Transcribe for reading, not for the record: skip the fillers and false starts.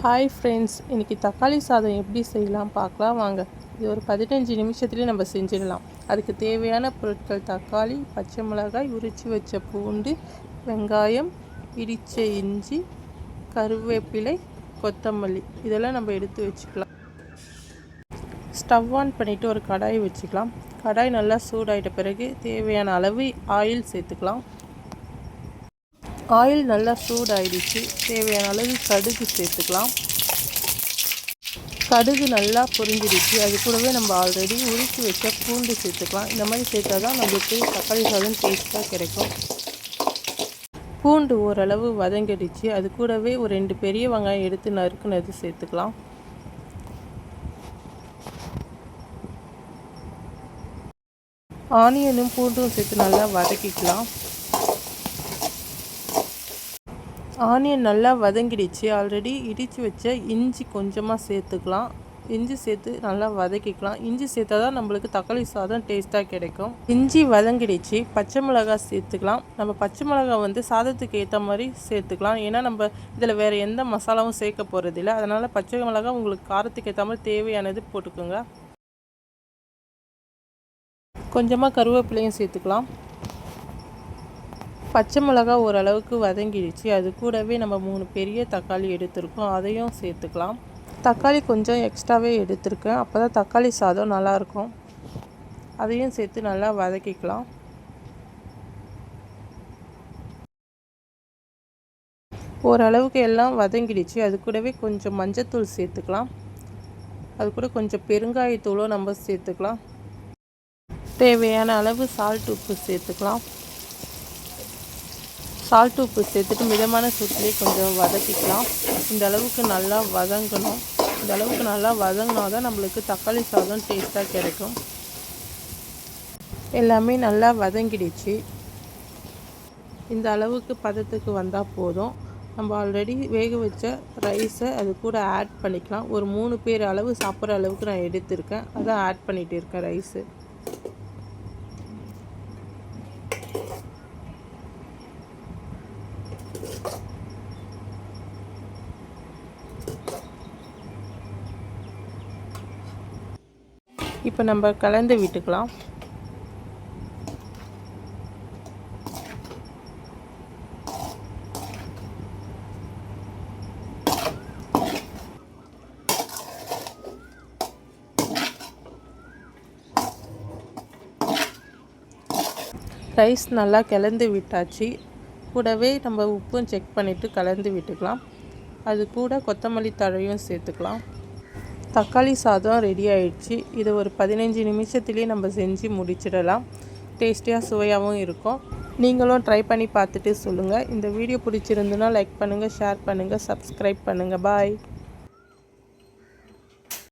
Hi friends, இன்றைக்கி தக்காளி சாதம் எப்படி செய்யலாம் பார்க்கலாம் வாங்க. இது ஒரு 15 நிமிஷத்துலேயே நம்ம செஞ்சிடலாம். அதுக்கு தேவையான பொருட்கள் தக்காளி, பச்சை மிளகாய், உரித்து வச்ச பூண்டு, வெங்காயம், இடித்த இஞ்சி, கருவேப்பிலை, கொத்தமல்லி இதெல்லாம் நம்ம எடுத்து வச்சுக்கலாம். ஸ்டவ் ஆன் பண்ணிவிட்டு ஒரு கடாய் வச்சுக்கலாம். கடாய் நல்லா சூடாயிட்ட பிறகு தேவையான அளவு ஆயில் சேர்த்துக்கலாம். ஆயில் நல்லா சூடாயிடுச்சு. தேவையான அளவு கடுகு சேர்த்துக்கலாம். கடுகு நல்லா பொரிஞ்சிடுச்சு. அது கூடவே நம்ம ஆல்ரெடி உரித்து வச்ச பூண்டு சேர்த்துக்கலாம். இந்த மாதிரி சேர்த்தா தான் நம்மளுக்கு தக்காளி சாதம் டேஸ்ட்டாக கிடைக்கும். பூண்டு ஓரளவு வதங்கிடுச்சு. அது கூடவே ஒரு 2 பெரிய வெங்காயம் எடுத்து நறுக்குனது சேர்த்துக்கலாம். ஆனியனும் பூண்டும் சேர்த்து நல்லா வதக்கிக்கலாம். ஆனியன் நல்லா வதங்கிடுச்சு. ஆல்ரெடி இடித்து வச்ச இஞ்சி கொஞ்சமாக சேர்த்துக்கலாம். இஞ்சி சேர்த்து நல்லா வதக்கிக்கலாம். இஞ்சி சேர்த்தா தான் நம்மளுக்கு தக்காளி சாதம் டேஸ்ட்டாக கிடைக்கும். இஞ்சி வதங்கிடுச்சு. பச்சை மிளகாய் சேர்த்துக்கலாம். நம்ம பச்சை மிளகாய் சாதத்துக்கு ஏற்ற மாதிரி சேர்த்துக்கலாம். ஏன்னா நம்ம இதில் வேறு எந்த மசாலாவும் சேர்க்க போகிறதில்ல. அதனால் பச்சை மிளகாய் உங்களுக்கு காரத்துக்கு ஏற்ற மாதிரி தேவையானது போட்டுக்கோங்க. கொஞ்சமாக கருவேப்பிலையும் சேர்த்துக்கலாம். பச்சை மிளகா ஓரளவுக்கு வதங்கிடுச்சு. அது கூடவே நம்ம 3 பெரிய தக்காளி எடுத்துருக்கோம், அதையும் சேர்த்துக்கலாம். தக்காளி கொஞ்சம் எக்ஸ்ட்ராவே எடுத்துருக்கேன், அப்போ தான் தக்காளி சாதம் நல்லாயிருக்கும். அதையும் சேர்த்து நல்லா வதக்கிக்கலாம். ஓரளவுக்கு எல்லாம் வதங்கிடுச்சு. அது கூடவே கொஞ்சம் மஞ்சத்தூள் சேர்த்துக்கலாம். அது கூட கொஞ்சம் பெருங்காயத்தூளும் நம்ம சேர்த்துக்கலாம். தேவையான அளவு சால்ட் உப்பு சேர்த்துக்கலாம். சால்ட் உப்பு சேர்த்துட்டு மிதமான சூட்டிலே கொஞ்சம் வதக்கிக்கலாம். இந்த அளவுக்கு நல்லா வதங்கணும். இந்த அளவுக்கு நல்லா வதங்கினா தான் நம்மளுக்கு தக்காளி சாதம் டேஸ்ட்டாக கிடைக்கும். எல்லாமே நல்லா வதங்கிடுச்சு. இந்த அளவுக்கு பதத்துக்கு வந்தால் போதும். நம்ம ஆல்ரெடி வேக வச்ச ரைஸை அது கூட ஆட் பண்ணிக்கலாம். ஒரு 3 பேர் அளவு சாப்பிட்ற அளவுக்கு நான் எடுத்திருக்கேன், அதான் ஆட் பண்ணிகிட்டு இருக்கேன் ரைஸு. இப்போ நம்ம கலந்து விட்டுக்கலாம். ரைஸ் நல்லா கலந்து விட்டாச்சு. கூடவே நம்ம உப்பும் செக் பண்ணிவிட்டு கலந்து விட்டுக்கலாம். அது கூட கொத்தமல்லி தழையும் சேர்த்துக்கலாம். தக்காளி சாதம் ரெடி ஆயிடுச்சு. இது ஒரு 15 நிமிஷத்துலேயே நம்ம செஞ்சு முடிச்சிடலாம். டேஸ்டியாக சுவையாகவும் இருக்கும். நீங்களும் ட்ரை பண்ணி பார்த்துட்டு சொல்லுங்கள். இந்த வீடியோ பிடிச்சிருந்துன்னா லைக் பண்ணுங்கள், ஷேர் பண்ணுங்கள், சப்ஸ்கிரைப் பண்ணுங்கள். பாய்.